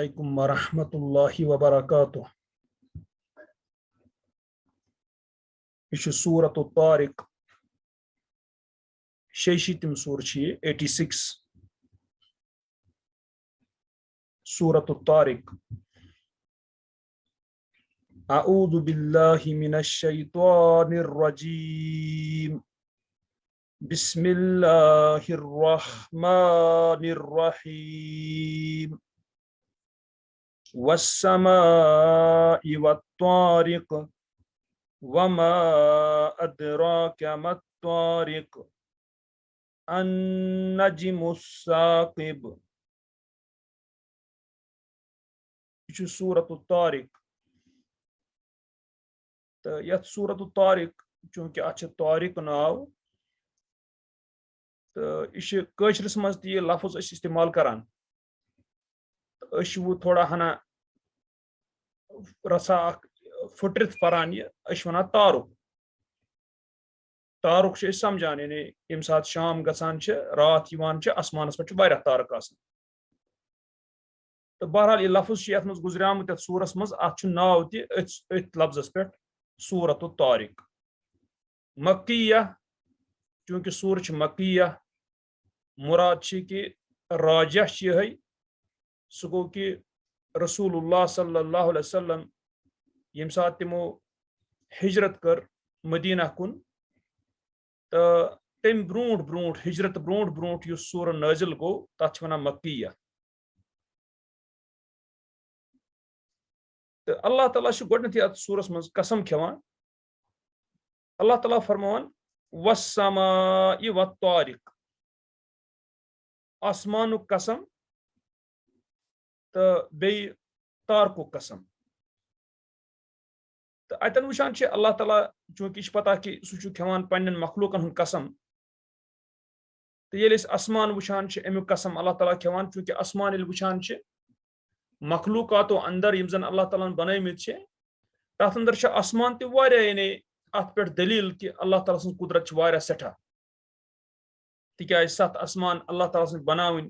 अलैकुम वरहमतुल्लाहि वबरकातुह। यह सूरत तारिक शेशीतिम सूर 86 सूरत तारिक। अऊज़ु बिल्लाहि मिनश शैतानिर रजीम। बिस्मिल्लाहिर रहमानिर रहीम। वस्समाइ वत्तारिक वमा अदराका मत्तारिक अन्नज्मुस साक़िब। यह सूरत तारिक। तो यथ सूरत तारिक चूंकि अत तारिक नाव तो यह कशरस मज यह लफ्ज इस्तेमाल करान वो थोड़ा हना रसा फुटरित परान यह वन तारुक। तारुक समझान यानी यम सात शाम गसान रात आसमानस पे वारियाह तारक आसान। तो बहरहाल यह लफ्ज ये मज गुजरियामुत सूरस मज अत नाव तथ लफ्जस पे सूरत तारिक। मक्किया चूंकि सूर मक्किया मुराद कि राजा यह सह गो कि रसूलुल्लाह सल्लल्लाहु अलैहि वसल्लम यम सात तिमो हिजरत कर मदीना कुन तो तम ब्रोट ब्रोट हिजरत ब्रोट ब्रोट यह सूर नाजिल गो तथ वन मक्किया। तो अल्लाह ताला गोडनथी अत सूरस मज कसम खेवान। अल्लाह ताला फरमान वस्समाइ वत्तारिक आसमान कसम तो बे तारक कसम। तो अतन वुचान अल्लाह ताला चूंकि पता कि सह खेवान पन्न मखलूकन हुंद कसम तो ये आसमान वुचान अमुक कसम अल्लाह ताला खेवान चूंकि आसमान ये वुचान मखलूकातो अंदर यम जन अल्लाह ताला बनमित तथ अंदर आसमान तह यानी अत पे दलील कि अल्लाह ताला सं कुदरत वारियाह सठा तिक 7 आसमान अल्लाह ताला सं बनावन।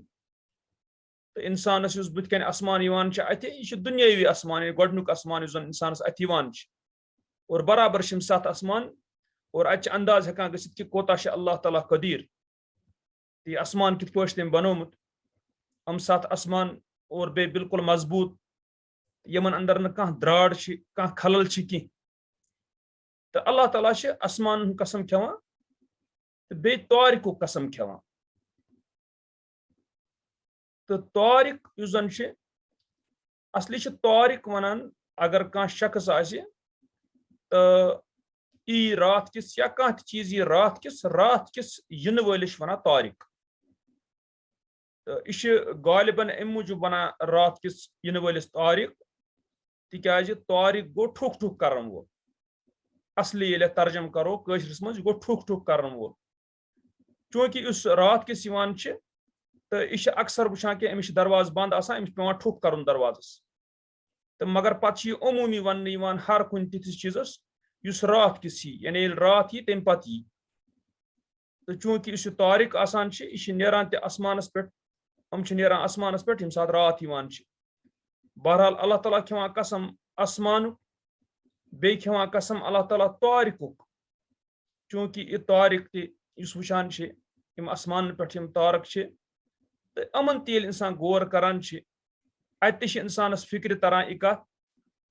तो इंसानस बुत आसमान अत यह दुनियावी आसमान गोडनुक आसमान इंसानस अत और बराबर 7 आसमान और अत अंदाज हेकान गसित कि कोता अल्लाह ताला कदीर तो आसमान कित पा तम बनोमुत हम 7 आसमान और बे बिल्कुल मजबूत यमन अंदर न कह द्राड़ कह खलल कह। तो अल्लाह ताला आसमान कसम खेवान तो बे तारिक कसम खेवान। तो तारिक जन असली तारिक वनान अगर कह शख्स तो ई रात किस या कह चीज यह रात किस इन वलिस वन तारिक। तो यह गालिबन अम मूजूब वन रात किस इन वलिस तारिक तिक तारिक गो ठुक ठुक करन वोल। असली ये तर्जम करो कशरस मज गो ठुक ठुक करन वोल चूंकि उस रात किस तो यह अक्सर वुचान कि अमिस दरवाज बंद आसान अमिस पेवान ठुक कर दरवाजस। तो मगर पत् अमूमी वन हर कुन तिथिस चीजस युस रात किस यानी रात यी तम पत यी। तो चूंकि इस तारिक आसान यह नेरान ते आसमानस पे हम नेरान आसमानस पे यम सात रात यिवान। बहरहाल अल्लाह ताला खेवान कसम आसमान बे खेवान कसम अल्लाह ताला तारिकुक चूंकि यह तारिक तुस वुचान यम आसमान पे यम तारक तो अमन तेल इंसान गौर करान अत इंसानस फिक्र तरान यह कत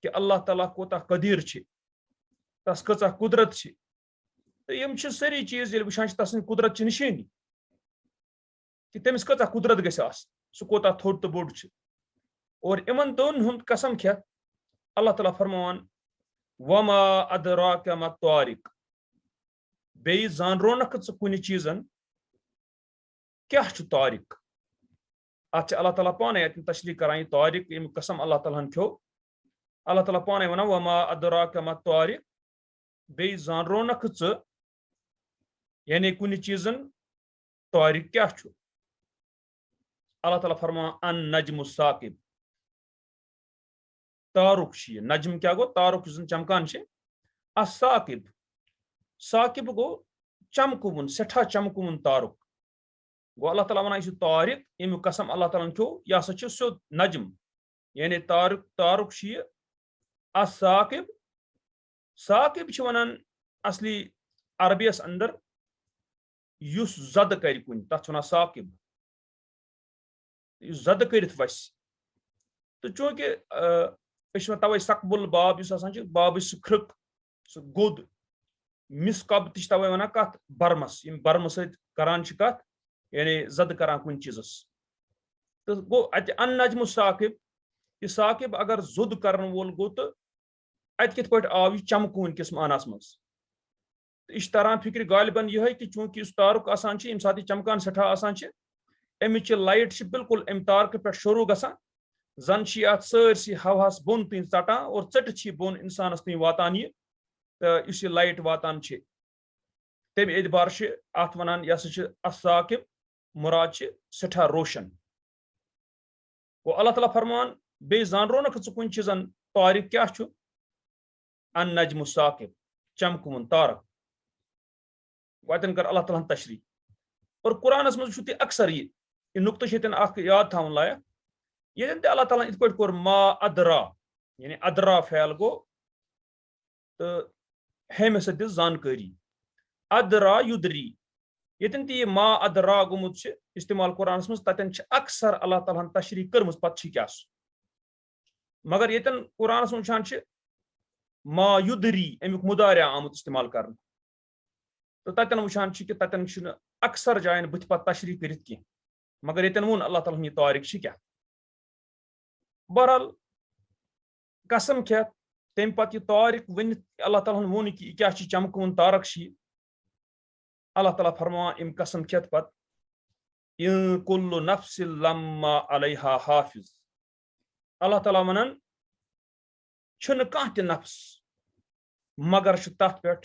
कि अल्लाह ताला कोता कदीर तस कचा कुदरत तो यम सारी चीज ये वुचान तस कुदरत निशानी कि तमिस कचा कुदरत गस सह कोता थोड़ तो बोड़ और इमन दोन हुंद कसम खेत अल्लाह ताला फरमान वमा अदराका मत्तारिक बे जानरोनक कुन चीजन क्या तारिक। अत अल्लाह ताला पाने तशरीह करान तारिक यम कसम अल्लाह ताला खो अल्लाह ताला पाने वन वमा अदराका मत्तारिक बे जानरोनक यानी कुन चीजन तारिक क्या अल्लाह ताला फरमान अन नजमुस साक़िब तारुक नजम क्या गो तारुक चमकान साक़िब साक़िब गो चमकुन सठा चमकुन तारुक गो अल्लाह ताला वन तारिक यम कसम अल्लाह ताला खो यह सो नजम यानी तारुक साकिब साकिब वनान असली अरबियस अंदर युस जद कर कुन तथ वन साकिब जद कर वस तो चूंकि तवे सकबुल बाब बाब सह सह गोद मिसकब तवे वन कत बर्मस बर्म सरान कत यानी जद करान कुन चीजस तो गो अत अन नजम साकिब यह साकिब अगर जुद कर वोल गो तो अत कित पे आव यह चमकून किस मानस मज तो यह तरह फिक्र गालिबन यह कि चूंकि इस तारुक आसान यम सात चमकान सठा आसान अमिच लाइट बिल्कुल अम तारक पे शुरू गसान जन अत सरसी हवास बोन तीन षटान और चट बोन इंसानस तीन वातान यह तो इस लाइट वातान तम एतबार अत वनान यह साकिब मुराद सठा रोशन गो अल्लाह ताला फरमान बे जानरो न कुन चीजन तारिक क्या अन नजम साकिब चमकवन तारक वतन कर अल्लाह ताला तशरी और कुरानस मज अक्सर यह नुक्त याद थवन लायक ये अल्लाह ताला इत पे कोर मा अदरा यानी अदरा फैल गो तो हेम सद जानकारी अदरा युदरी यतन ये मा अदरा गोमुत इस्तेमाल कुरानस मज ततन अक्सर अल्लाह ताला तशरी कर्म पत् क्या मगर यतन कुरानस मज मा युदरी अमुक मुदारिया आमुत इस्तेमाल कर तो ततन वुचान कि ततन अक्सर जायन बुथ पत् तशरी कर मगर यतन वोन अल्लाह ताला यह तारिक क्या बहरहाल कसम क्या तम पे यह तारिक वन अल्लाह ताला वोन कि क्या चमकवन तारक अल्लाह ताला फरमान इम कसम खेत पत इन कुल्लु नफ्सिल लम्मा अलैहा हाफिज अल्लाह ताला वनान छन कह त नफ्स मगर तथ पे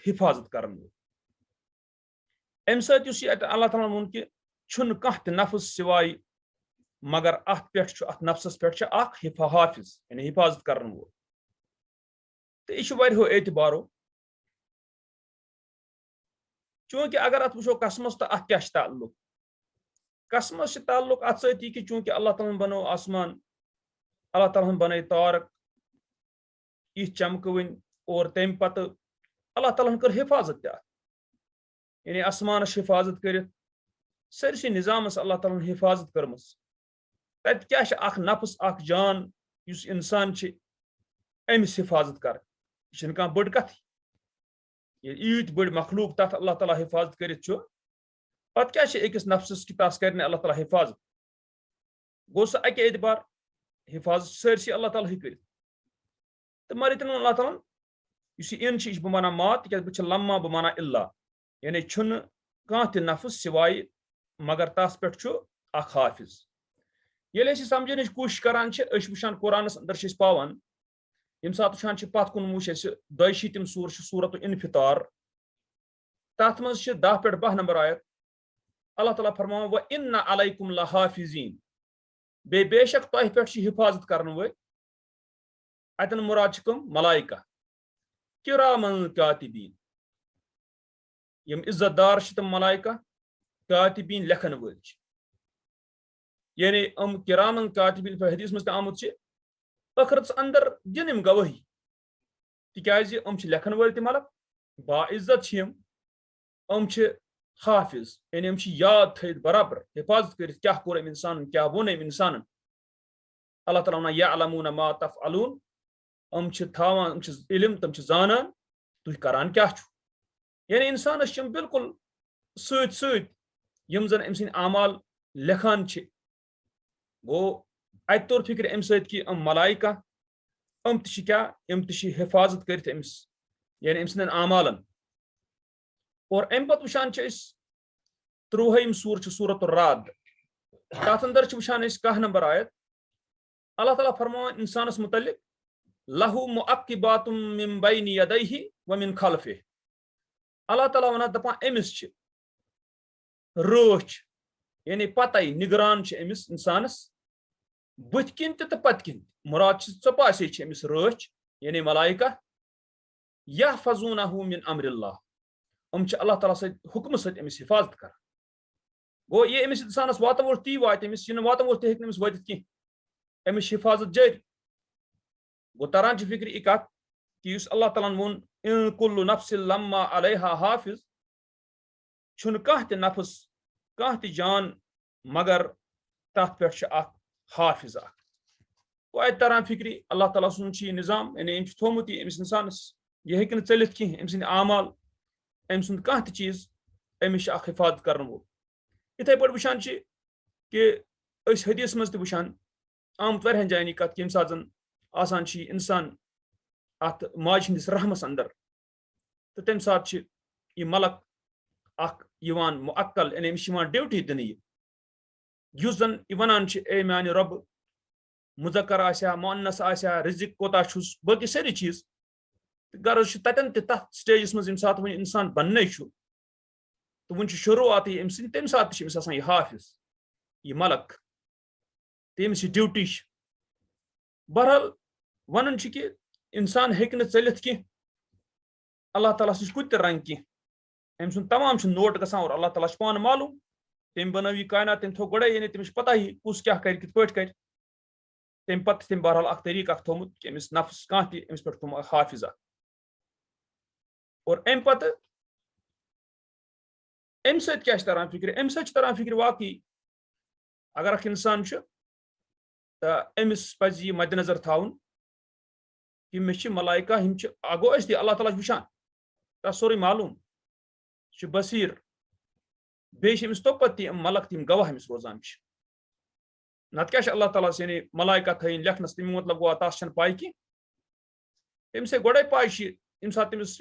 हिफाजत कर अम सत अल्लाह ताला वोन कि छन कह त नफ्स सिवाय मगर अत पे अत नफ्सस पे हाफिज यानी हिफाजत कर वो तो यह वारियो एतबारो चूंकि अगर अत वो कसमस तो अत क्या ताल्लुक कसमस ताल्लुक अत सती कि चूंकि अल्लाह ताला बनो आसमान अल्लाह ताला बन तारक यह चमकवन और तम पे अल्लाह ताला कर हिफाजत यानी आसमानस हिफाजत कर सरसी निजामस अल्लाह ताला हिफाजत कर्म तत क्या नफ्स जान इस इंसान अमिस हिफाजत कर यह बड़ कथ ईत बड़ मखलूक तथ अल्लाह ताला हिफाजत कर पत क्या अकिस नफ्सस कि तस कर अल्लाह ताला हिफाजत गो सह अके एतबार हिफाजत सरसी अल्लाह ताला कर तो मर यतन अल्लाह ताला इन बह माना मात क्या बह लम्मा बह माना इल्ला यानी छुन कह त नफ्स सिवाय मगर तस पे हाफिज ये समझन कोशिश करान वुचान कुरानस अंदर पावान यम सात वुचान पत कुन वो 22 सूर सूरत इनफितार तथ मज 10 पे 12 नंबर आयत अल्लाह ताला फरमान व इन्ना अलैकुम लहाफिजीन बेशक तह पे हिफाजत कर अतन मुराद कम मलाइका किरामन कातिबीन यम इज्जतदार तम मलाइका कातिबीन लेखन वल यानी किरामन कातिबीन हदीस मज आमुत अखरत अंदर दिन गवाही तिकाज लेखन वल मलक बाइज्जत हाफिज यानी याद थ बराबर हिफाजत कर क्या कोर इंसान क्या वोन इंसान अल्लाह ताला यअलमून मा तफअलून थावान इल्म तम जानान तुह करान क्या यानी इंसानस बिल्कुल सत यम जन अम आमाल लेखान गो अत तोर फिक्र अम सत कि मलाइका क्या हिफाजत कर यानी अम सद आमालन और अम पे वुचान 30 सूर सूरत राद तथ अंदर वुचान 10 नंबर आयत अल्लाह ताला फरमान इंसानस मुतल्लिक लहु मुअक्किबातुम मिन बैनि यदैहि व मिन खल्फिहि अल्लाह ताला वना दपान अमिस रोच यानी पतई निगरान अमिस इंसानस बुथ किन तो पत किन मुराद चपासे अमिस रोच यानी मलाइका यहफज़ूनहु मिन अम्रिल्लाह अल्लाह ताला से हुक्म सत अमिस हिफाजत कर गो ये अमिस इंसानस वात वो ती वात अमिस वात वो हेक अमिस वात कह अमिस हिफाजत जारी गो तरान फिक्र यह कत कि अल्लाह तालान वोन इन कुल्लु नफ्सिन लम्मा अलैहा हाफिज छुन कह त नफ्स कह त जान मगर तथ पे हाफिज गो तरान फिक्र अल्लाह ताला सुन निज़ाम यानी थोमुत अमिस इंसानस यह हेक चलित कह अम सद आमाल अम सुंद कह चीज अमिस हिफाजत कर वो इथे पे वुचान कि हदीस मज वुचान आमत वारियान जायन यह कत कि सात जन आसान इंसान अत माज हंदिस रहमस अंदर तो तम सात यह मलक मुअक्कल यानी अमिस ड्यूटी दिन युस जन वनान ए माने रब मुजक्कर आस्या मुअन्नस आस्या रिजिक कोता छुस बाकी सारी चीज गर्ज ततन तथ स्टेजस मज सात वो इंसान बनने तो वो शुरुआत अम तम सात यह हाफिज यह मलक तमिस ड्यूटी बहरहाल वन कि इंसान हेक चलित कह अल्लाह ताला नश कुछ रंग कह अम सुन तमाम नोट गसान और अल्लाह ताला पान मालूम तम बनो यह कायनात तम थो गए यानी तमिस पता ही कुस क्या कर कित कर तम पे तम बहरहाल तरीक थोमुत कि अमिस नफ्स कह तमिस पे थो हाफिज और अम पे अम सत क्या तरान फिक्र अम सत तरान फिक्र वाकई अगर इंसान तो अमिस पज यह मद्देनजर थाउन कि मे मलाइका हम गो अल्लाह ताला वुचान तस सोरे मालूम बसीर बेस तोपत मलक तम गवाह अमिस रोजान नत क्या अल्लाह ताला यानी मलाइका थन लेखनस तमें मतलब गो तस पाई कह तमिस गोड़े पाई यम सात तमिस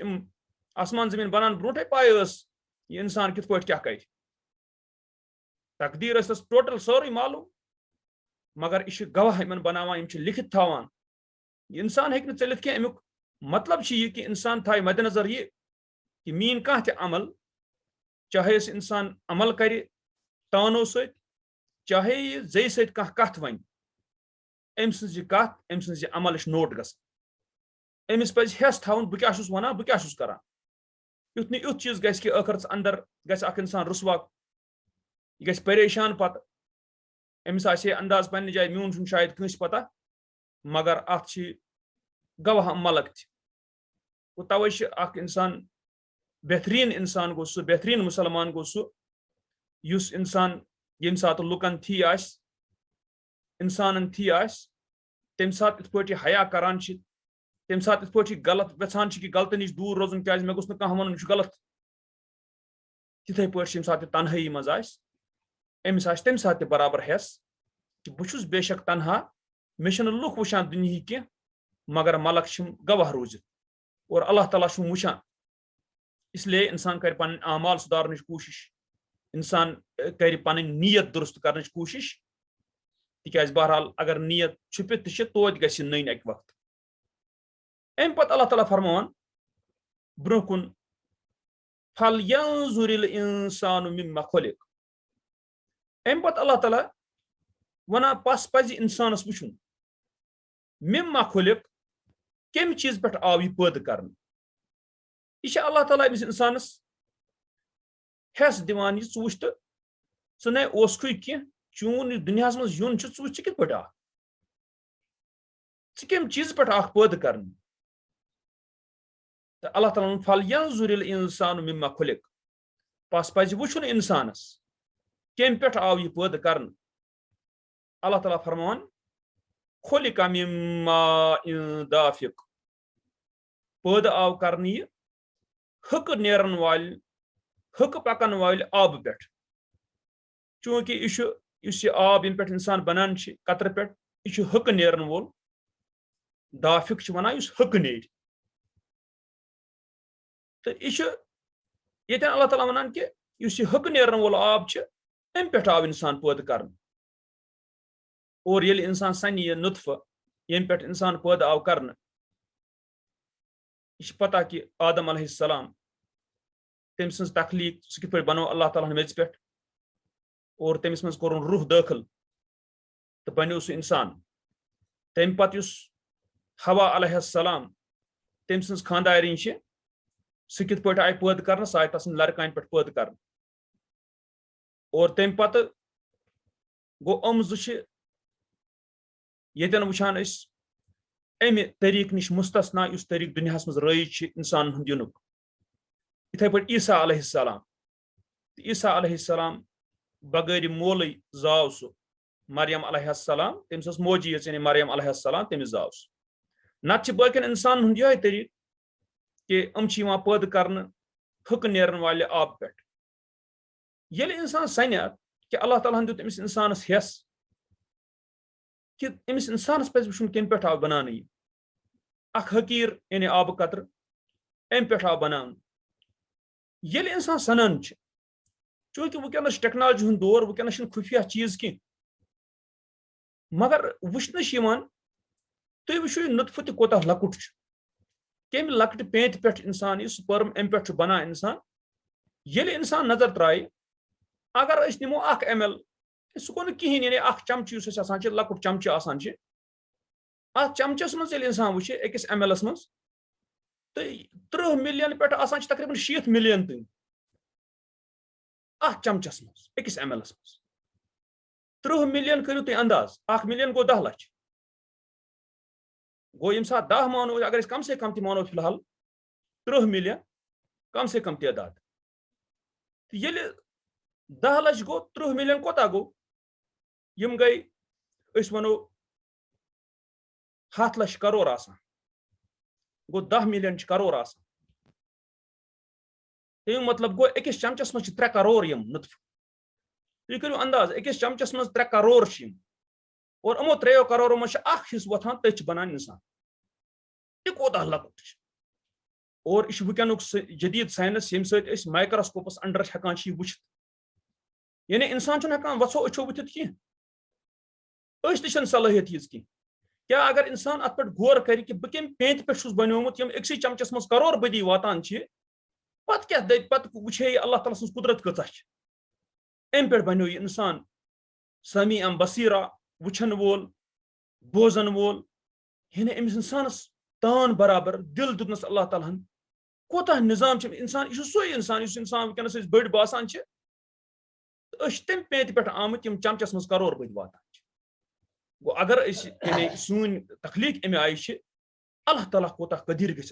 आसमान जमीन बनान ब्रोटे पाई यह इंसान कित क्या कर तकदीर टोटल सोरे मालूम मगर यह गवाह इन बनावान लिखित थावान इंसान हेक चलित कह अमुक मतलब यह कि इंसान थाय मद्देनजर यह कि मीन कह अमल चाहे इंसान अमल कर तानो सत चाहे यह जे सत कथ वन अम सज कथ अम सज अमल नोट गसन अमिस पज हेस थाउन बह क्या वनान बह क्या करान युथ नुत युथ चीज गि आखिरस अंदर गख इंसान रुसवा यह परेशान पे अमिस अंदाज पन्ने जाए मून शायद कंस पता मगर अत गवाह मलक तो तवे इंसान बेहतरीन इंसान गो सह बेहतरीन मुसलमान गो सह युस इंसान यम सात लुकन थी इंसान थी तम सात इत पे हया करान तम सात इत पे गलत वेछान कि गलत नश दूर रोजन क्या मे गुस कह वन गलत तिथे पे सात तनहाई मज अमिस तम सात बराबर हेस कि बहुत बेशक तनहा मे लुक वुचान दुनिया कह मगर मलक गवाह रोजित और अल्लाह ताला वुचान इसलिए इंसान कर पन आमाल सुधारन कोशिश इंसान कर पन नीयत दुरुस्त कर कोशिश तिक बहरहाल अगर नीयत छुपित तोत ग नन अक वक्त अम पे अल्लाह ताला फरमान ब्रो कुन फल यंजुरिल इंसानु मिम्मा खुलिक अम पे अल्लाह ताला वना पस पज इंसानस वुचुन मिम्मा खुलिक कम चीज पे आव यह पैद कर यह अल्लाह ताला अमिस इंसानस हेस दिवान यह वुच तो े ओसुक कह चून दुनिया मज यून वुच कित पे कम चीज पे पैद कर अल्लाह ताला फल यंजुरिल इंसानु मिम्मा खुलिक पस पज वुचुन इंसानस कम पे आव यह पैद कर अल्लाह ताला फरमान खुलिका मिम्मा दाफिक पैद आव कर हक नेरन वाल हक पकन वाल आब पे चूंकि यह आब इन पे इंसान बनान कतर पे यह हक नेरन वोल दाफिक वनान हक नेर तो ये अल्लाह ताला वनान कि यह हक नेरन वोल आब अम पे आव इंसान पैद कर और ये इंसान सन यह नुतफ यम पे इंसान पैद आव कर यह पता कि आदम अलैहिस्सलाम तम सज तखलीक सह कित बनो अल्लाह ताला मेज पे और तमिस मज कोर रूह दाखिल तो बनो सह इंसान तम पे हवा अलैहिस्सलाम तम सज खानदारिन सह कित पे आय पैद कर सह आय तस लड़कान पे पैद कर और तम पे गो येतन वुछान अमि तरीक निश मुस्तस्ना युस तरीक दुनियास मज रईज इंसान हुंद युनुक इथे पे ईसा अलैहिस्सलाम बगैर मोल जाव सह मरियम अलैहिस्सलाम तमिस मोजी यानी मरियम अलैहिस्सलाम तमिस जाव नत बाकिन इंसान हुंद यह तरीक कि पैद कर हक नेरन वाले आब पे ये इंसान सन कि अल्लाह ताला दुत अमिस इंसानस हेस कि अमिस इंसानस पे वुचुन कम पे आव बनाने अख हकीर यानी आब कतर अम पे आव बनान ये इंसान सनान चूंकि वुनकस टेक्नोलॉजी हुंद दौर वुनकस खुफिया चीज कह मगर वुचन तुम वुचो नुतफ तोत लकुट कम लकट पेंत पे इंसान स्पर्म अम पे बना इंसान ये इंसान नजर त्राय अगर निमो ml सह गो कहें यानी चमच लकुट चमच चमचस मज इंसान वुच अकिस ml मज तो 30 मिलियन पे तकरीबन 60 मिलियन तम चमचस मज अकिस ml मज 30 मिलियन करू तुम अंदाज 1 मिलियन गो 10 लाख गो यम सात 10 मानो अगर कम से कम मानो फिलहाल 30 मिलियन कम से कम तादाद ये 10 लाख गो 30 मिलियन कोता गो यम गई वनो 7 लाख करोड़ गो 10 मिलियन करोड़ तम मतलब गो अकिस चमचस मज 3 करोड़ यम नुतफ तुम करू अंदाज अकिस चमचस मज 3 करोड़ और अमो 3 करोड़ मज हिस्स वोथान तथ बनान इंसान यह कोता लकुट और यह वुकनुक जदीद साइंस यम सत माइक्रोस्कोपस अंडर हेकान वुचित यानी इंसान हेकान वथो अच्छो वुथित कह सलाहियत यीज कह क्या अगर इंसान अत पे गौर कर कि बह कम पेंत पे बनोमुत यम अक्सै चमचस मज करोड़ बदी वातान पत क्या पत वुछे अल्लाह ताला सज कुदरत कचा अम पे बनो यह इंसान समी अम बसीरा वुछन वोल बोजन वोल यानी अमिस इंसानस तान बराबर दिल दुतनस अल्लाह ताला कोता निजाम इंसान यह सो इंसान वुनकस बड़ बासान तम पेंत पे आमुत यम चमचस मज करोड़ बद वातान गो अगर सून तखलीक अमे आय अल्लाह ताला कोता कदीर गि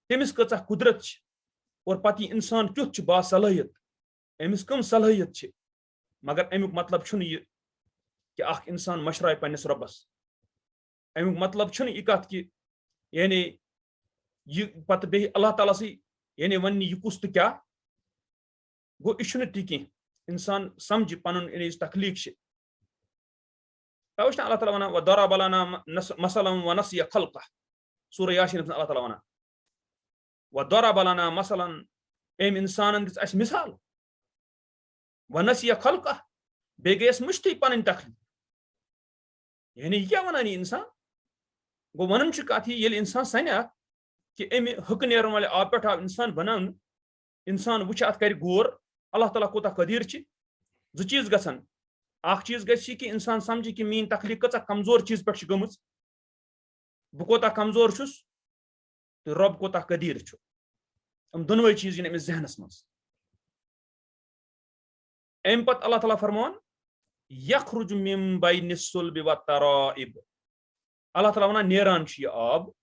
तमिस कचा कुदरत और पत इंसान क्युत बासलाहियत अमिस कम सलाहियत मगर अमुक मतलब यह कि अख इंसान मशराय पन्निस रब्बस अमुक मतलब यह कत कि यानी यह पत बे अल्लाह ताला से यानी वन यह कुस तो क्या गो यह कह इंसान समझ पन तखलीक तवे अल्लाह ताला वनान वदरब लना मसलन वनसिय खल्क़ह सूरह यासीन अल्लाह ताला वनान वदरब लना मसलन अम इंसान दिस अस मिसाल वनसिय खल्क़ह बे गयस मुश्ती पन तखलीक यानी क्या वनान इंसान गो वन कत ये इंसान सन कि अमि हक नेरन वाले आब पे आव इंसान बनान इंसान वुच अत कर गौर अल्लाह ताला कोता कदीर जो चीज गसन अख चीज गि कि इंसान समझ कि मीन तखलीक कचा कमजोर चीज पे गम बह कोता कमजोर तो रब कोता कदीर दोनवे चीज इन अमिस जहनस मज अम पत अल्लाह ताला फरमान यखरुज मिन बैनि सुल्बि व तराइब अल्लाह ताला वनान नेरान यह आब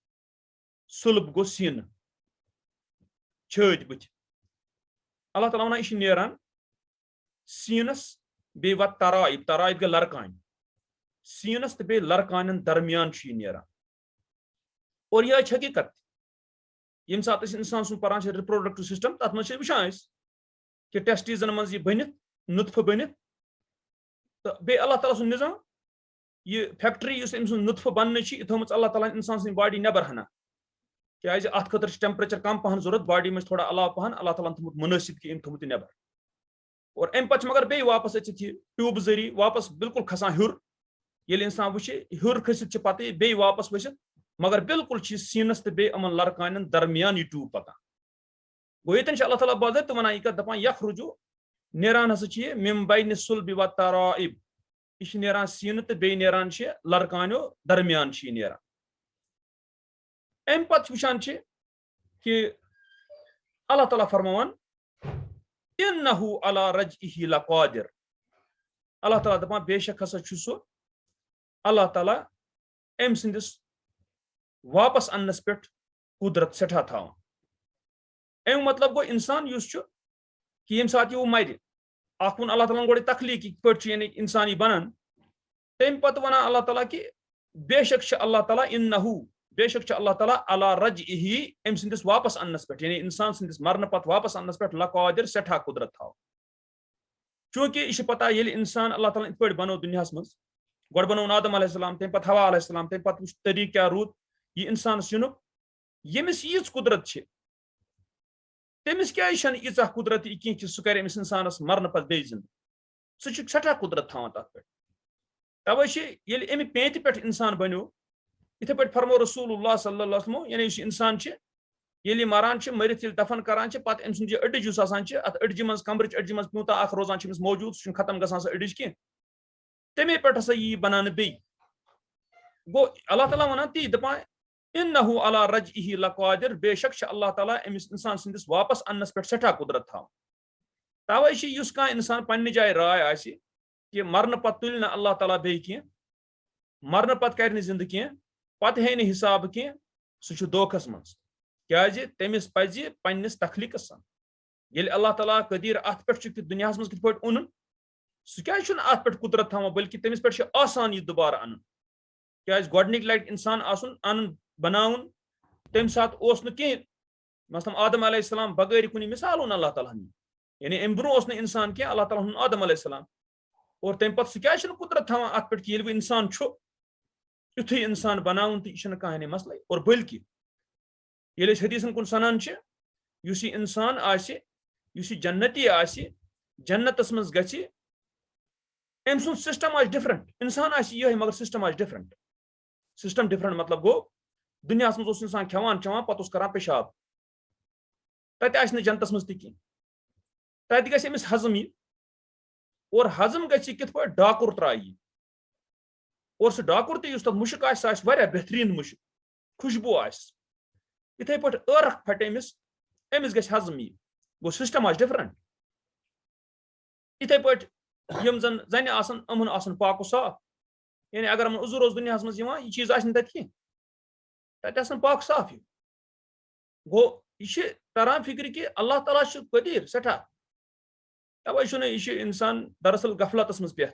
सुल्ब गो सीन छज बुथ अल्लाह ताला वनान यह नेरान सीनस बे व तराइब तराइब गई लरकान सीनस तो बे लरकान दरमियान यह नेरान और यह हकीकत यम सात इंसान सुन पान रिप्रोडक्टिव सिस्टम तथ मज वुचान कि टेस्टीजन मज यह बनित नुतफ बनित तो बे अल्लाह ताला सुन निजाम यह फैक्ट्री नुतफ बन थोमुत अल्लाह ताला इंसान सद बॉडी नबर हना क्या अत खतर टेम्परेचर कम पहन जरूरत बॉडी में थोड़ा अलाव पहन अल्लाह ताला थोमुत मुनासिब कि थोमुत नबर और अम पे मगर बे वापस ट्यूब जरिए वापस बिल्कुल खसान हुर ये इंसान वुचे हुर खसित पे बे वापस वसित मगर बिल्कुल सीनस तो बे अमन लरकान दरमियान यह ट्यूब पकान गो ये अल्लाह ताला बाज़ाब्त वनान यह दपान यखरुजु नेरान हसा मिन बैनि सुल्बि व तराइब यह नेरान सीन तो बे नेरान लरकानो दरमियान यह नेरान अम पे वुचान कि अल्लाह ताला फरमान इन्नहु अला रज्इहि लक़ादिर अल्लाह ताला दपान बेशक हसा सो अल्लाह ताला अम सिंदिस वापस अन्नस पे कुदरत सठा था। अम मतलब गो इंसान कि यम सात वो मर अख अल्लाह ताला गोड़े तखलीक पे यानी इंसान बनान तम पत वन अल्लाह ताला कि बेशक अल्लाह ताला इन्नहु बेशक अल्लाह ताला अला रजइही अम सिंदिस वापस अन्नस पे यानी इंसान सिंदिस मरन पत वापस अन्नस पे लकादिर सठा कुदरत था। चूंकि यह पता ये इंसान अल्लाह ताला इत बनो दुनिया मज गो बनो आदम अलैहिस्सलाम तम पत हवा अलैहिस्सलाम तम पत वुच तरीक क्या रूद यह इंसान युनुक यमिस यीज कुदरत तमिस क्या यीचा कुदरत कह कि सह कर इंसानस मरन पे बे जिंद सह सठा कुदरत था तथ पे तवे अमि पेंत पे इंसान बनो इथे पे फरमो रसूलुल्लाह सल्लल्लाहु अलैहि वसल्लम यानी इंसान ये मरान मरित दफन करान पे अम सुंद अड़ज अत अड़ज मज कमरच अड़ज मज पूता रोजान मौजूद सह खत्म ग अड़ज कह तमे पे हसा यी बनान बे गो अल्लाह ताला वन ती दपान इन्नहु अला रजइही लकादिर बेशक अल्लाह ताला अमिस इंसान सिंदिस वापस अन्नस पे सठा कुदरत था। तवे कह इंसान पन्ने जाए राय आसि कि मरन पत तुल न अल्लाह ताला बे कह मरन पत कर जिंद कह पत हे हिसाब कह सह धोखस मज क्या तमिस पज पन्निस तखलीकस सन ये अल्लाह ताला कदीर अत पे दुनिया मज कित उन सह क्या अत पे कुदरत था बल्कि तमिस पे आसान यह दोबारा अन क्या गोडनिक लट इंसान आसन अन बनाउन तम सात कह मसलन आदम अलैहिस्सलाम बगैर कुछ मिसाल अल्लाह ताला यानी अम ब्रो इंसान कह अल्लाह ताला आदम अलैहिस्सलाम और तम पे सह क्या कुदरत था अत पे कि इंसान युथ इंसान बनाउन तो यह कह मसल और बल्कि ये हदीसन कुन सनान युस इंसान आस जन्नती आस जन्नतस मज गि अम सुन सिस्टम आज डिफरेंट इंसान ये मगर सिस्टम आज डिफरेंट सिस्टम डिफरेंट मतलब गो दुनिया मज इंसान खेवान चवान पे करान पेशाब तत जन्नतस मज तह तत गमिस हजम और हजम कित पे डाकुर त्राई और सह डाकुर तुस तक मुश्क बेहतरीन मुश्क खुशबू इथे पे र्ख फट अमिस ग हजम गो सिस्टम आज डिफरेंट इथे पे यम जन जन अमन पाको साफ यानी अगर अमन उजुर दुनिया मज यह चीज तत पाक साफ गो यह तरान फिक्र कि अल्लाह ताला कदीर सठा तवे यह इंसान दरअसल गफलतस मज पे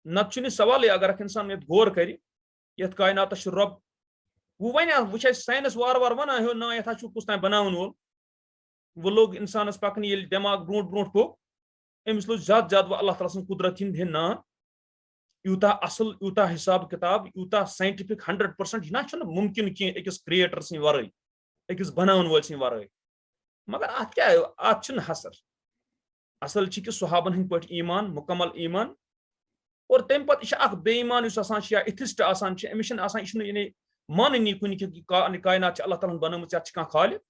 नत सवाल अगर इंसान गौर कर यथ कायनात रब वो वन वो साइंस वार वार वन हो ना यथ कुछ तान बनावन वोल वो लोग इंसानस पकन ये दिमाग ब्रो ब्रो पो अमिस लोग ज्यादा ज्यादा अल्लाह ताला सं कुदरत हिंद हे ना यूता असल यूता हिसाब किताब यूता साइंटिफिक 100% ना मुमकिन कह अकिस क्रिएटर सं वरय अकिस बनावन वोल सं वरय मगर अत क्या अत हसर असल कि सुहाबन हंद पे ईमान मुकम्मल ईमान और तम पे बेईमान या इथिस्ट अमिस यानी मानी कुन कायनात अल्लाह ताला बनमुत ये खालिक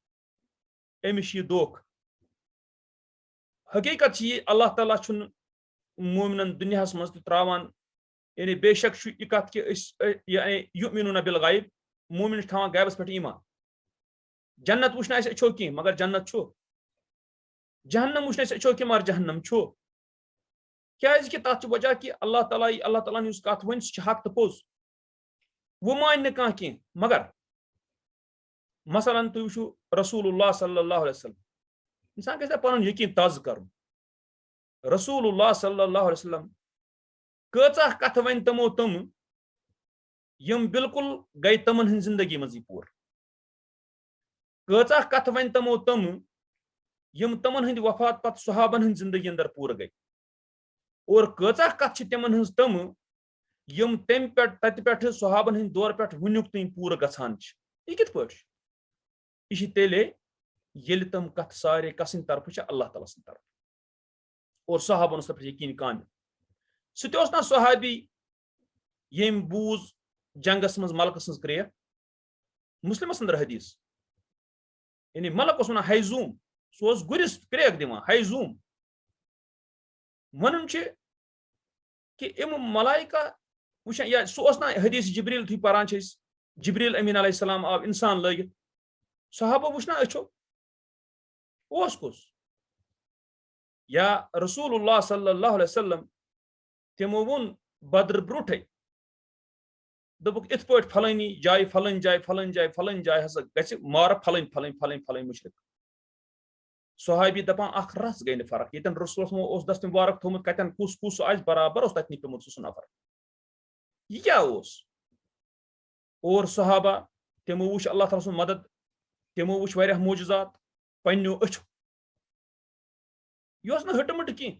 अमिस यह दोख हकीकत यह अल्लाह ताला मोमिनन दुनिया मज त्रावान यानी बेशक यह कत कि युमिनून बिल गैब मोमिन थवान गैबस पे ईमान जन्नत वुचन अच्छो कह मगर जन्नत जहन्नम वुचन अच्छो कह मगर जहन्नम क्या तथ वजह कि अल्लाह ताला कत वन सह हक तो पोज वो मान कह मगर मसलन तुम वो रसूलुल्लाह सल्लल्लाहु अलैहि वसल्लम इंसान गि पन यकीन ताज़ कर रसूलुल्लाह सल्लल्लाहु अलैहि वसल्लम कचा कथ वन तमो तम यम बिल्कुल गई तमन हंद जिंदगी मज पूर कचा कथ वन तमो तम यम तमन हंद वफात पत सुहाबन हंद जिंदगी अंदर पूर गई और कचा कथ तमन हंज तम यम तम पे तत पे सुहाबन हंद दौर पे वुनुक तम पूर गछान यह कित पे यह तेले ये तम कथ सारे कसन तरफ अल्लाह ताला सं तरफ और सहाबन पे यकीन कामिल सह ना सहाबी यम बूज जंगस मज मलक सं क्रेक मुस्लिमस अंदर हदीस यानी मलक वन हैजूम सह गुरिस क्रेक दिवान हैजूम वन कि इम मलाइका वुचान या सह ना हदीस जिब्रील थी पारान जिब्रील अमीन अलैहिस्सलाम आव इंसान लगित सहाबो वुचना अच्छो कुस या रसूलुल्लाह सल्लल्लाहु अलैहि वसल्लम तमो वोन बद्र ब्रोटे दोपुक इत पट फलानी जाय फलन जाय फलन जाय फलन जाय हसा गछ मार फलन फलन फलन फलन मुशरिक सहाबी दपान अख रस गई फर्क यतन रसूल ओस दस्त मुबारक थोमुत कतन कुस कुस आज बराबर ओस ततनी पेमुत सु नफर ये क्या ओस और सहाबा तिमो वुच अल्लाह ताला सुन मदद तिमो वुच वारिया मोजजात पन्नो अछो योस न हटमट की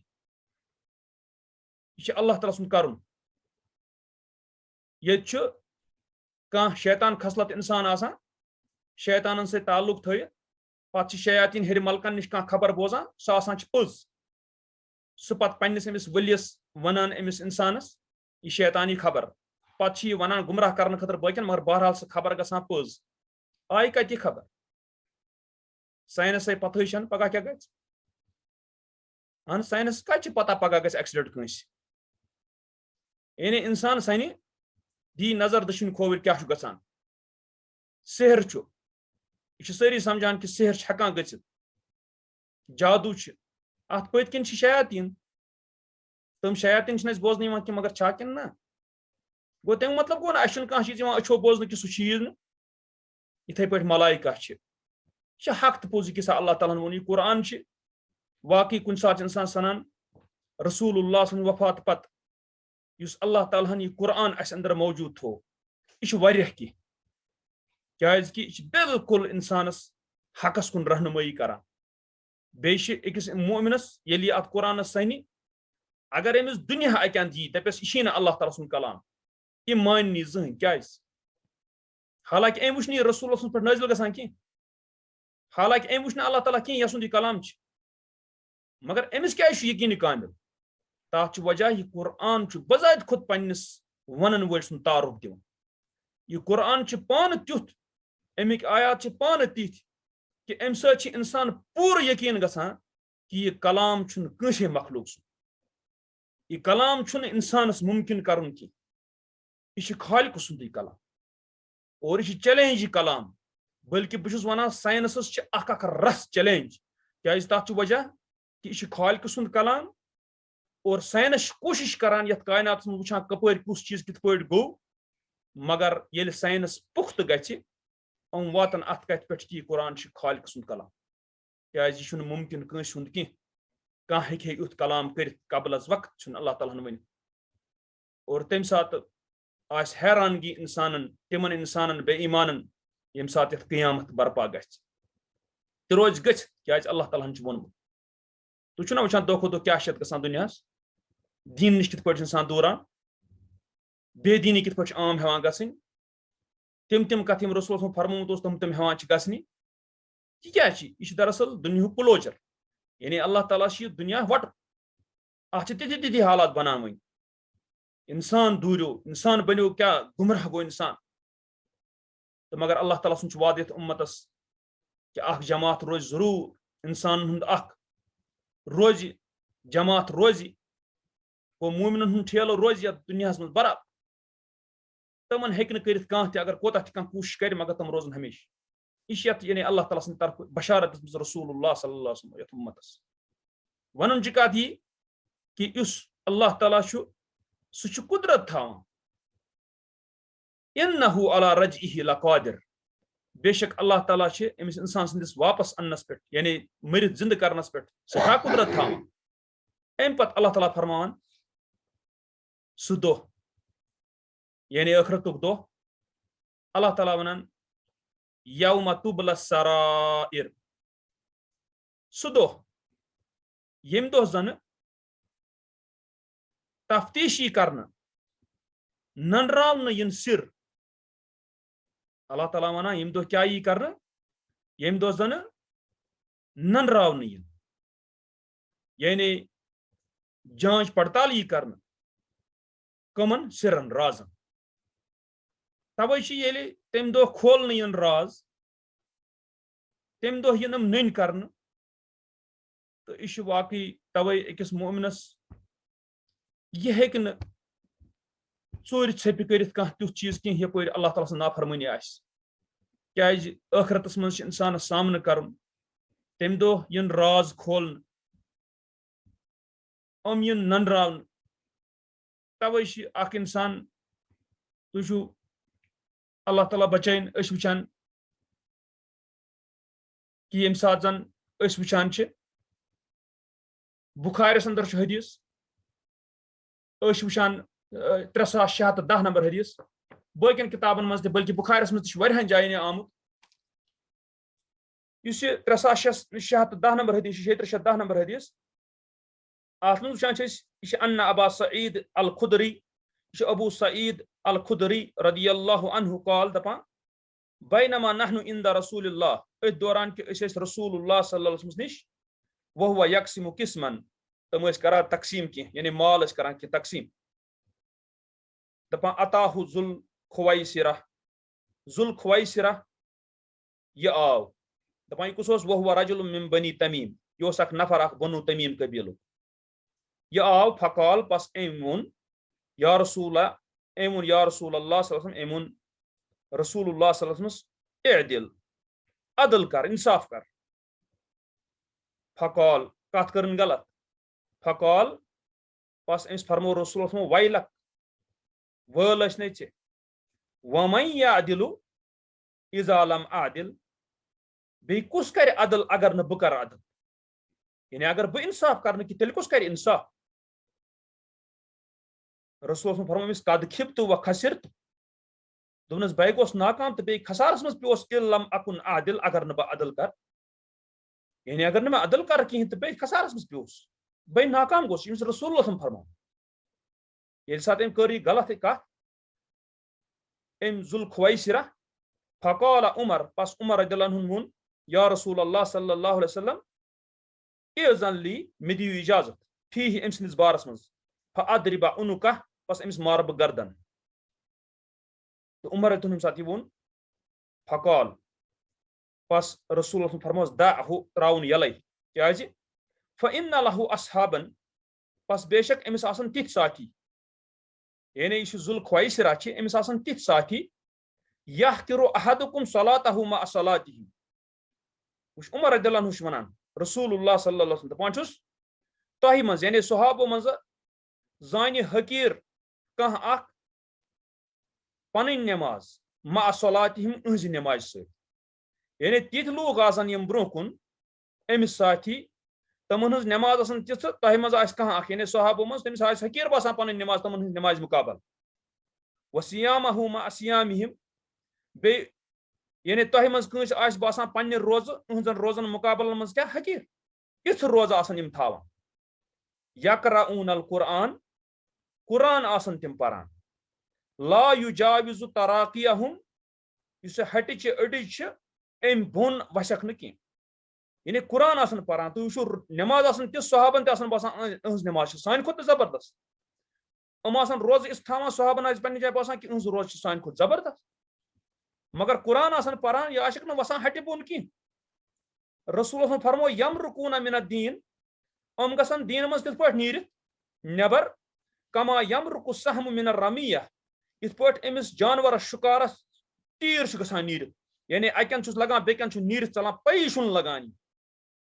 ये अल्लाह ताला सुन करुन ये कह शैतान खसलत इंसान आसान शैतानन से ताल्लुक थो पे शयातीन हेर मलकन निश खबर बोजान सह पज सह पे पन्निस अमिस वलियस वनान अमिस इंसानस यह शैतानी खबर पे वनान गुमराह करने खतर बाकिन मगर बहरहाल सह खबर गसान पज आई कत खबर साइनस पत पगह क्या गह साइनस कत पता पगह गस एक्सीडेंट कंस यानी इंसान सनी दी नजर दशिन खोवर क्या गसान सेहर यह सारी समझान कि सेहर हेकान गचित जादू अत पत किन शयातीन तम शयातीन बोजन कि मगर छा किन ना गो तम मतलब गो ना कह चीज अच्छो बोजन कि सह चीज न इथे पे मलाइका हक तो पोज कि अल्लाह ताला वोन यह कुरान वाकई कुन सात इंसान सनान रसूलुल्लाह सन वफात पत युस अल्लाह ताला यह कुरान अस अंदर मौजूद थो यह वारिया की कि बिल्कुल इंसानस हकस कुन रहनुमाई करान बेशि अकिस मोमिनस यदि अत कुरान सनी अगर अमिस दुनिया अकन दी दपस यह अल्लाह ताला सुन कलाम यह मान जहन क्या हालांकि अम वुच रसूल पे नाजिल गसान कह हालांकि अम वुच अल्लाह ताला कह यह सुन कलाम मगर अमिस क्या यकीन कामिल तथ वजह यह कुरान बजात खुद पन्निस वनन वोल सुन तारुफ दिवन यह कुरान पान तुथ अमिक आयात पान तिथ कि अम सत इंसान पूर यकीन गसान कि यह कलाम कंसे मखलूक सुन यह कलाम इंसानस मुमकिन करन की यह खालिक सुंद कलाम और यह चैलेंज कलाम बल्कि बहुत वन साइंसस रस चैलेंज क्या तथ वजह कि यह खालिक सुंद कलाम और साइंस कोशिश करान यथ कायनात वुचान कपर कुछ चीज कित पट गो मगर ये साइंस पुख्त गि वातन अत कत पे कि कुरान खालिक सुंद कलाम क्या यह मुमकिन कंस हुंद कह हे युथ कलाम कर कबल वक्त अल्लाह ताला वन और तम सात आस हैरानगी इंसान तिमन इंसान बेईमान यम सात यथ क़यामत बर्पा गि रोज क्या अल्लाह ताला वोनमुत तुम वुचान दो दो क्या गसान दुनिया दीन निश कित इंसान दूरान बेदीनी कित आम हेवान गसनी तिम कथ रसूल फरमोत तम हेवान गसनी यह क्या यह दरअसल दुनिया क्लोजर यानी अल्लाह ताला दुनिया वट अत ति हालात बनान वन इंसान दूरो इंसान बनो क्या गुमराह गो इंसान तो मगर अल्लाह ताला सुन वाद उम्मतस कि जमात रोज जरूर इंसान रोज जमात रोज गो मोमिन ठेल रोज दुनिया मज बराबर तमन हेक कर अगर कोता कोशिश कर मगर तम रोजन हमेशा यह यानी अल्लाह ताला सद तरफ बशारत रसूलुल्लाह सल्लल्लाहु अलैहि वसल्लम उम्मतस वन कत यह कि अल्लाह ताला सह कुदरत थावन इन्नहु अला रज्इहि लक़ादिर बेशक अल्लाह ताला अमिस इंसान सदिस वापस अन्नस पे यानी मरित जिंद करनस पे सठा कुदरत थावन अम पत अल्लाह ताला फरमान सह दो यानी आखिरतुक दो अल्लाह ताला वनान यौम तुबला सराइर सह दो यम दो जन तफ्तीशी करना ननरावन इन सिर अल्लाह ताला वनान यम दो क्या यी करना यम दो जन ननरावन इन यानी जांच पड़ताल यी करना कमन सिरन राजन तवे ये तम दो खोल इन राज तम दो यम नन कर तो यह वाकई तवे अकिस मोमिनस यह हेक चोर छपि कर तुथ चीज कह यप अल्लाह ताला नाफरमानी क्या आखरतस मज इंसान सामन कर तम दो इन राज खोल इन ननरावन तवे इंसान तुझु अल्लाह ताला बचाइन वुचान कि यम सात जन वुचान बुखारिस अंदर हदीस वुचान 3610 नंबर हदीस बाकिन किताबन मज बल्कि बुखारिस मज जायन आमुत 3610 नंबर हदीस 3610 नंबर हदीस अत वुचान अन्ना अबा सईद अल खुदरी अबू सईद अल खुदरी रदियल्लाहु अन्हु काल दपान बैनमा नहनु इंदा रसूलुल्लाह दौरान कि रसूलुल्लाह सल्लल्लाहु अलैहि वसल्लम निश वह यकसिमु किस्मन तम करा तकसीम की यानी माल करा कि तकसीम दपान अताहु जुल खुवैसिरा यह आव दपान यह कुस वह रजुल मिन बनी तमीम यह नफर अख बनु तमीम कबील यह आव फकाल पस एमुन या रसूल अल्लाह सल्लल्लाहु अलैहि वसल्लम एमुन रसूलुल्लाह सल्लल्लाहु अलैहि वसल्लम इअदिल अदल कर इंसाफ कर फकाल कत करन गलत फकाल पस अम्स फरमो रसूल वैलक वल चे वमन यादिलु इज़ा लम आदिल बे कुस कर अदल अगर न बह कर अदल यानी अगर बह इंसाफ कर कि तेल कुस कर इंसाफ रसूल फरमो कद खिब्तु व खसिरतु दोनस बह गोस नाकाम तो बे खसारस मज पे इल्लम अकुन आदिल अगर न बह अदल कर यानी अगर न मैं अदल कर कहीं तो बे खसारस मज पे बह नाकाम गोस यम रसूल फरमो ये साथ कर गलत कत जुल खुवैसिरा फकाल उमर पस उमर रदियल्लाहु अन्हु वोन या रसूल अल्लाह सल्लल्लाहु अलैहि वसल्लम इज़न ली मे दियो इजाजत फीह अम्स निस बारस मज फअद्रिबा उनुका पस अम्स मार बह गर्दन तो उमर तुम साथ वोन फकाल पस रसूल फरमोस दाहु त्राउन यलै क्या फ़इन्न लहु अस्हाबन पस बेशक अमिस आसन तिथ साथी यानी यह जुल खुवैसिरा अमिस आसन तिथ साथी यहकिरु अहदुकुम सलातहु मा सलातिही वुश उमर रदियल्लाहु अन्हु वनान रसूलुल्लाह सल्लल्लाहु अलैहि वसल्लम दपान छुस तोहि मज यानी सहाबो मज जानि हकीर कह अख पन नमाज मा सलातिहिम उहज नमाज से यानी तिथ लोग आसन यम ब्रो कुन अमिस साथी तमन हज नमाज आसन तिथ तोहि मज आस कह अख यानी सहाबो मज तमिस आस हकीर बसान पन नमाज तमन हज नमाज मुकाबल वसियामहु मा सियामिहिम बे यानी तोहि मज कंस आस बसान पन्ने रोज उहजन रोजन मुकाबलन मज क्या हकीर इथ रोज आसन यम थावन यकराऊन अल कुरान कुरान आसन तिम परान ला युजाविजु तराकियहुम युस हटिच अडिच एम बोन वसक न की यानी कुरान आसन परान तो वुशु नमाज आसन तिस सहाबन आसन बसान अहज नमाज सान खुद जबरदस्त हम आसन रोज इस थावन सहाबन आज पन्ने जाय बसान कि अहज रोज सान खुद जबरदस्त मगर कुरान आसन परान यह आशिक न वसान हटि बोन की रसूल फरमो यमरुकून मिन दीन हम गसन दीन मज तिथ पट नीरित नेबर कमा यमरुकु सहम मिन रमिया इथ पट अमिस जानवर शिकारस तीर गसान नीरित यानी अकन छुस लगान बेकन छु नीरित चलान पई छुन लगान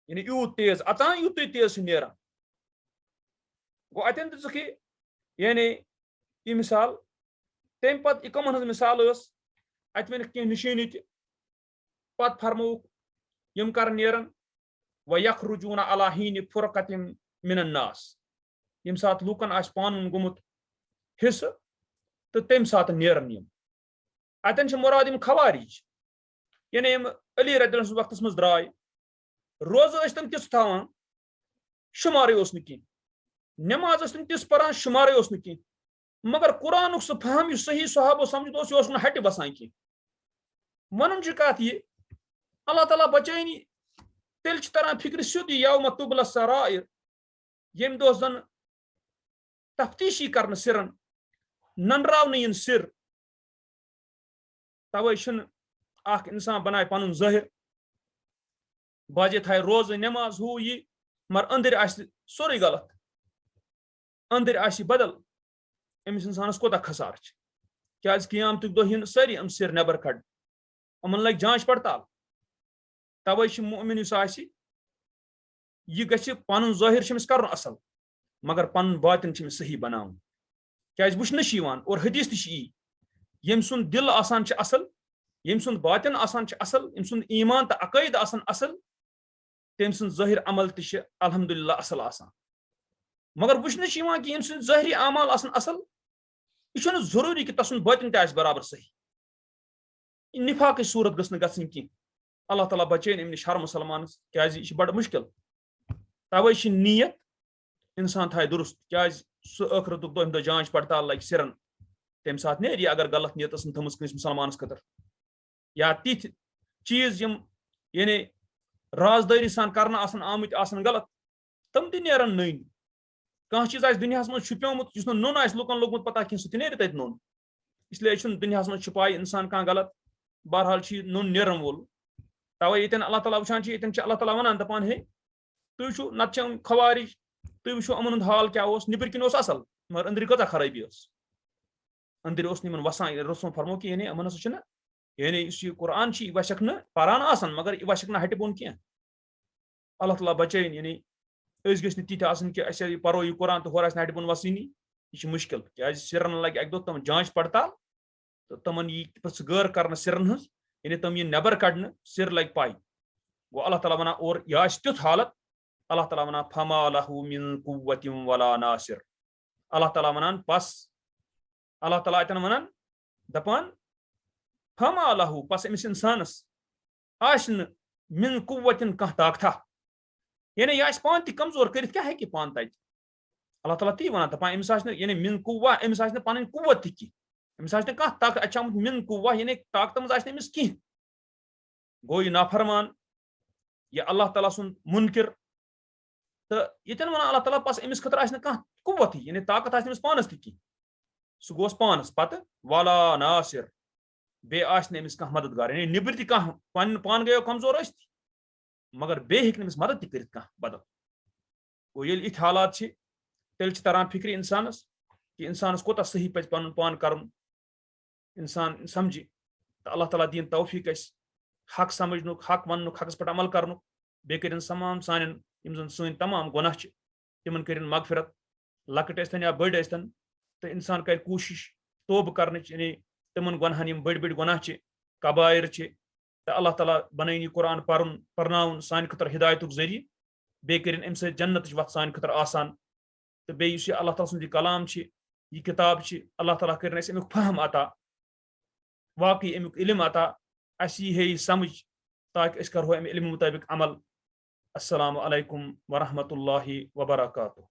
यानी यूत तेज अचान यूत तेज नेरान गो अतन दिसुक यानी यह मिसाल तम पत कमन हज मिसाल अत वन कह निशानी पत फरमो यम कर नेरन व यखरुजून अला हीन फुरकतिन मिनन नास यम सात लूकन आस पान गुमुत हिस तो तम सात नेरन यम अतन मुराद यम खवारिज यानी यम अली रदियल्लाहु वक्त मज द्राय रोज तम तिस थावान शुमारे न नमाज तम तिस परान शुमारे न मगर कुरान सह फहम यह सही सहाबो समझ यह हटि बसान की वन कत यह अल्लाह ताला बचानी तेल तरह फिक्र सुद यौम तुबला सराइर यम दो जन तफ्तीशी कर सिरन ननरावन इन सिर तवे इंसान बनाए पन ज़ाहिर बाजे थाय रोज नमाज हू यह मगर अंदर सोरे गलत अंदर बदल अमिस इंसानस कोता खसार क्या क़यामत दह सारी अम सिर नबर कड़ अमन लग जांच पड़ताल तवे मोमिन यह गि पन ज़ाहिर कर असल मगर पन बातिन सही बनावन क्या वुचन और हदीस ती यम सुन दिल आसान असल, यम सुन बातिन आसान असल, यम सुन ईमान तो अकायद आसान असल, तम सुन ज़ाहिर अमल तह अल्हम्दुलिल्लाह असल आसान। मगर वुचन कि यम सुन ज़ाहिरी अमाल आसान असल, यह जरूरी कि तसुन बातिन तह बराबर सही। निफाक सूरत गसन गसन की अल्लाह ताला बचैन अम नश हर मुसलमान, क्या यह बड़ मुश्किल। तवे नीयत इंसान थाय दुरुस्त, क्या सह आखरत दह जांच पड़ताल लगे सिरन, तम सात नेरी अगर गलत नीयत थमस कस मुसलमान खतर, या तिथ चीज यम यानी राजदारी सान करना आमत गलत, तम त नेरन नन। कह चीज दुनिया मज छुप्योमुत नुन लुकन लोगमुत पता कह सह नेर तत नुन। इसलिए दुनिया मज छुपाई इंसान कह गलत, बहरहाल नुन नेरन वोल। तवे ये अल्लाह ताला वुचान ये अल्लाह ताला वन दपान हे तुम नत खवारिज, तुम वो अमन हाल क्या निबर किन असल, मगर अंदर कत खराबी, अंदर वसान। रसूल फरमो कि यानी अमन हसा यानी कुरान वशक न पारान आसान, मगर यह वशक न हट बोन कह। अल्लाह ताला बचैन यानी गि तीत कि परो यह कुरान तो होर हट बोन वसनी, यह मुश्किल। क्या सिरन लगे अक दो तम जांच पड़ताल, तो तमन यह गौर कर सिरन हज, यानी तम यह नबर कड़न, सिर लगे पाई। गो अल्लाह ताला वना और यह तुथ हालत, अल्लाह ताला वना फमा लहु मिन कुव्वतिन वला नासिर। अल्लाह ताला वनान पस, अल्लाह ताला अतन वनान दपान फमा लहु पस अमिस इंसानस आशन मिन कुव्वतिन कह ताकता, यानी यह पान ति कमजोर कर क्या है कि पान तत। अल्लाह ताला ती वनान दपान अमिस यानी मिन कुव्वा, अमिस पन कुव्वत ति अमिस कह ताकत अच्छा मिन कुव्वा, यानी ताकत मज अमिस कह। गो यह नाफरमान, यह अल्लाह ताला सुन मुनकिर, तो ये वन अल्लाह ताला पस अमिस खतर कह कुव्वत, यानी ताकत अमिस पानस ति सह गोस पानस पत वाला नासिर, बे अमिस कह मददगार, यानी निबर ति कह पान गयो कमजोर मगर बे हेक अमिस मदद ति कर कह बदल। गो ये इथ हालात तेल तरान फिक्र इंसानस कि इंसानस कोता सही पे पन पान कर, इंसान समझ, तो अल्लाह ताला दीन तौफीक हक समझनुक, हक वन, हकस पे अमल कर, बे कर तमाम सान सन तमाम गुनाह तिमन कर मगफिरत, लकट स्तन या बड़ स्तन, तो इंसान कर कोशिश तोब कर, यानी तिमन गुनाहन बड़ बड़ गुनाह कबायर, तो अल्लाह ताला बन यह कुरान पर्न सान खतर हिदायत जरिए, बे कर अम सत जन्नत वत सान खतर आसान। तो बे अल्लाह ताला सुंद कलाम यह किताब अल्लाह ताला कर अमुक फहम अता, वाकई अमुक इल्म अता, अस हे समझ, ताकि अस करो अम इल्म मुताबिक अमल। अस्सलामु अलैकुम वरहमतुल्लाहि वबरकातुहू।